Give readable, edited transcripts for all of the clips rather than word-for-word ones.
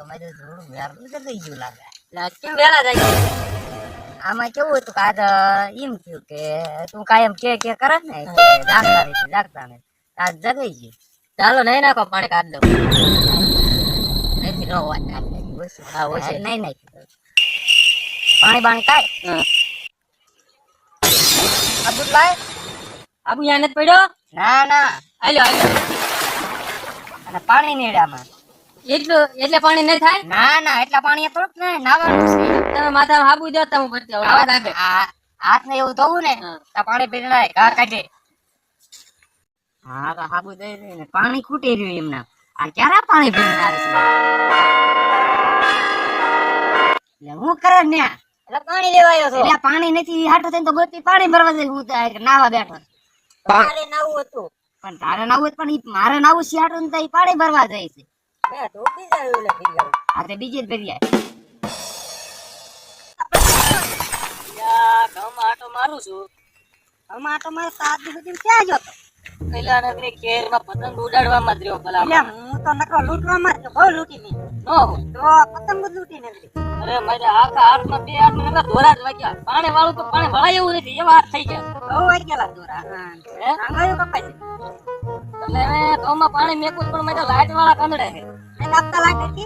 તમારે થોડું વેલું તો થઈ ગયું લાગે. કેમ વેલા જાય? આમાં કેવું હતું કે આજ એમ થયું કે તું કાયમ કે કરે ને કે જાગતા નથી આજ જગાઈ ગયું. ચાલો નહીં નાખો પાણી કાઢ દો. નથી ન હોય હા હોય છે. નહીં પાણી બાણી કાઢ. અબ્દુલભાઈ આબુ યા નથી પડ્યો? ના હાલ્યો અને પાણી નીડામાં એટલે પાણી નહીં થાય? ના એટલા પાણી થોડુંક ને નાવાનું છે. તમે માથા હાબુ દો તમે ભરતી આવો હાથ ને એવું ધોવું ને તો પાણી પી નાય ઘા કાઢે. હા તો હાબુ દઈ દે ને પાણી ખૂટી રહ્યું એમના. આ ક્યારે પાણી પી આવે છે? એટલે હું કરે ને એટલે પાણી લેવા આવ્યો છો? એટલે પાણી નથી હાટું થઈને તો ગોતી પાણી ભરવા દે. હું નાવા બેઠો. મારે નાવું હતું પણ તારે નાવું પણ મારે નાવું છે હાટું ને પાણી ભરવા જાય છે. મેં ધોકી જાય એટલે પી જાવ. હા તે બીજી જ ભરી યા ગામમાં આટો મારું છું. આમાં તો મારે 7 દિવસ સુધી ક્યાં જતો? પેલા નગરી કેરમાં પતંગ ઉડાડવામાં જ રહ્યો ભલા. એટલે હું તો નકરો લૂંટવામાં જ બહુ લૂંટી ની. નો તો પતંગ જ લૂંટી નથી. અરે મારા આખા હાથમાં 2 હાથ નગર ધોરા જ વાગ્યા. પાણી વાળું તો પાણી વળાય એવું નથી એવા હાથ થઈ ગયા. બહુ વાગ્યા દોરા. હા સાંગાયું કપાય છે. એટલે હવે ઘઉંમાં પાણી મેકું પણ મારે લાઈટ વાળા કંદડે છે. એને આપતા લાગે છે.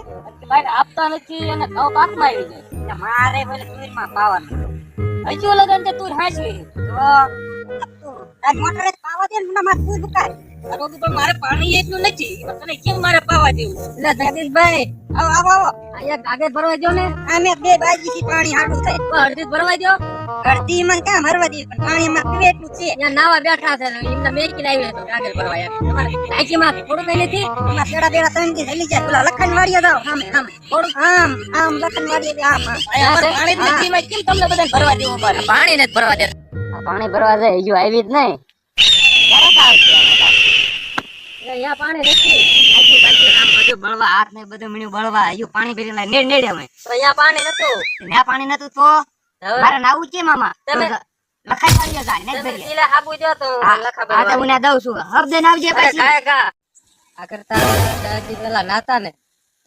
લાઈટ આપતા નથી અને ઘઉં પાકમાં આવી જાય. એટલે મારે પેલે તુરમાં પાવાનું. હજુ લગન તે તું હાચવી તો આજ મોટરે પાવા દે ને મારે તું દુકાય. અરે પણ મારે પાણી એટલું નથી. તને કેમ મારે પાવા દેવું? એટલે જગદીશભાઈ આવો અહીંયા કાગળ ભરવા દો ને. આમે 2 બાજીથી પાણી હાટું થાય. અડધી ભરવા દો. અડધી મને ક્યાં ભરવા દે પણ પાણી માં પીવે એટલું છે. અહીંયા નાવા બેઠા છે ને એમને મેકીને આવી તો કાગળ ભરવા યાર. તમારે ટાંકીમાં થોડું કઈ નથી? એમાં પેડા 3 દી જલી જાય. પેલા લખન વાડીએ જાવ સામે થોડું આમ લખન વાડીએ આમ પાણી નદીમાં કેમ તમને બધાને ભરવા દેવું પડે? પાણી નથી ભરવા દે. પાણી ભરવા જાય હજુ આવી જ નહીં. અહીંયા પાણી નથી. આમ બધું બળવા હાથ ને બધું મીણું બળવા હજુ પાણી ભરી નેડે અમે. તો અહીંયા પાણી નતું. ત્યાં પાણી નતું તો મારે નાવું છે મામા. તમે લખાઈ વાળીએ જાય ને ભરી લે. પેલા હાબુ દો તો લખા આ તો હું દઉં છું. હરદે આવજે પછી. આ કરતા દાદી પેલા નાતા ને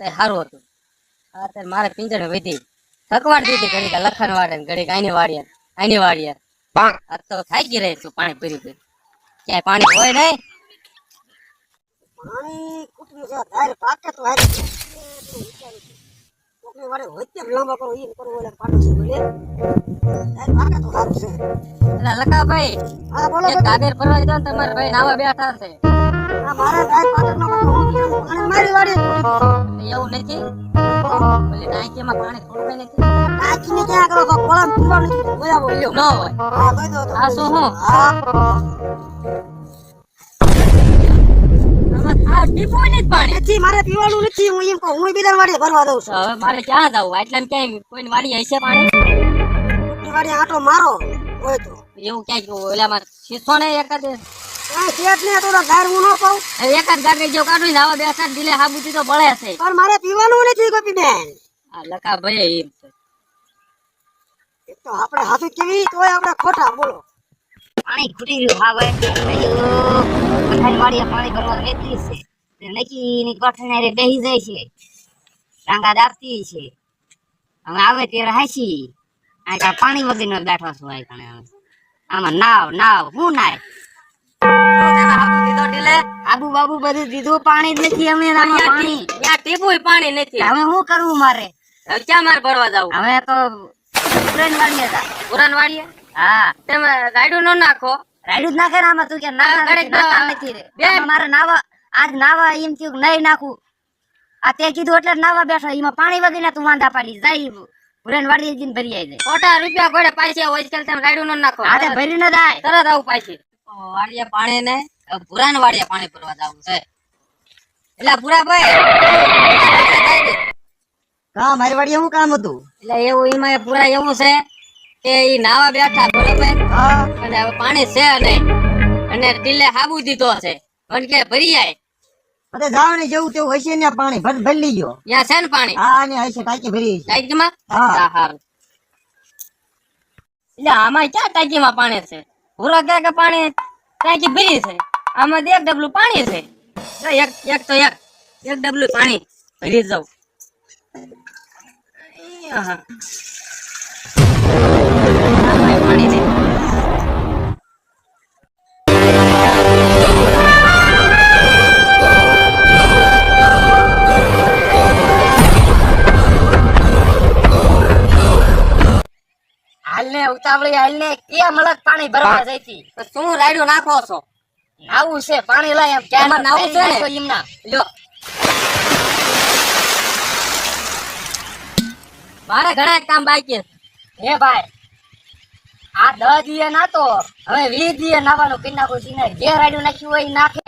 તે સારું હતું. આ તે મારે પિંજણ વધી થકવાડ દીધી ઘડી લખન વાળે ઘડી આની વાળીએ આ તો થાકી રહી છું પાણી પીરી પીરી. ક્યાંય પાણી હોય નહીં. પાણી કુટનું છે ધાર પાકે તો હારી કોકની વાડે હોતે લાંબા કરો ઈ કરો ઓલા પાટો છે બોલે ધાર પાકે તો હારું છે. એટલે લખાભાઈ હા બોલો એક કાગળ ભરવા દો ને તમારા ભાઈ નાવા બેઠા છે. આ મારા ધાર પાકે નો પાણી મારી વાડે એવું નથી. બોલે ટાંકીમાં પાણી થોડું કઈ નથી. આખીને ક્યાં કરો કોળા પીવાનું નથી બોયા બોલ્યો ન હોય. હા કહી દો આ શું હું હા આ ટીપું નથી પાણી. નથી મારે પીવાનું નથી. હું એમ કહું હું બીજા વાડે ભરવા દઉં છું. હવે મારે ક્યાં જવું? આટલા ક્યાંય કોઈની વાડી હશે પાણી? કોકની વાડે આટો મારો હોય તો એવું ક્યાંક ઓલામાં શીશો ને એકાદ કાંઈ શેઠ ને થોડા ધાર હું ન કહું એકાદ કાગળ જેવું કાઢું નાવા બેઠા દિલે હાબુથી તો બળે છે. પણ મારે પીવાનું નથી ગોપીબેન. આ લખા ભાઈ એમ છે. એક તો આપણે હાથું કેવી તોય આપણે ખોટા બોલો. પાણી ખૂટી રહ્યું હા ભાઈ પથારી વાડીએ પાણી ભરવા વેચી છે. નકી ની કોઠાને રે બેહી જાય છે. ટાંગા દાબતી છે. હવે આવે ત્યારે હાસી આ કા પાણી વગર નો બેઠો છું આ કણે. આમાં નાવ હું નાય હાબુ દીધો ઢીલે. આબુ બાબુ બધું દીધું પાણી જ નથી. અમે આમાં પાણી ત્યાં ટીપુય પાણી નથી. હવે શું કરવું મારે? હવે ક્યાં મારે ભરવા જવું? હવે તો પુરાણ વાડીએ જા. પુરાણ વાડીએ? હા તમે રાયડું ન નાખો. રાયડું જ નાખે ને આમાં. તું કે નાખતા નથી રે. મારે નાવા આજ નાવા એમ થયું નહીં નાખું. આ તે કીધું એટલે નાવા બેઠો. એમાં પાણી વગર તું વાંધા પાડી જાય પુરાણ વાડીએ જઈને ભરી આવી જાય. ખોટા રૂપિયા પડે પાછી હોય તમે રાયડું ન નાખો. હા ભરી ન જાય તરત આવું પાછી. વાડીએ પાણી ને પુરાણ વાડીએ પાણી ભરવા જવું છે. એટલે પુરા ભાઈ હા મારી વાડીએ શું કામ હતું? એટલે એવું એમાં પુરા એવું છે કે ઈ નાવા બેઠા બરોબર. અને હવે પાણી છે નહીં અને ટીલે હાબુ દીધો છે કે ભરી જાય. અરે જાવ ને જેવું તેવું હશે ને પાણી ભરી લીજો. ત્યાં છે ને પાણી? હા ને હશે ટાંકી ભરી છે. ટાંકીમાં? હા હારું. એટલે આમાં ક્યાં ટાંકીમાં પાણી છે? પૂરા ક્યાં કે પાણી ટાંકી ભરી છે. આમાં 1 ડબલું પાણી છે. એક ડબલું પાણી ભરી જાવ. અહીંયા. આ ભાઈ પાણી દે. હાલને ઉતાવળી હાલને કે મળક પાણી ભરવા જઈતી. તો શું રાયડું નાખો છો? આવું છે પાણી લાય એમ ક્યાં એમાં નાવું છે ને? નાખો એમના. લ્યો મારે ઘણા કામ બાકી છે. હે ભાઈ આ 10 દીએ નાતો હવે 20 દીએ નાવાનું કરી નાખું છું ને જે રાડ્યું નાખ્યું હોય ઈ નાખે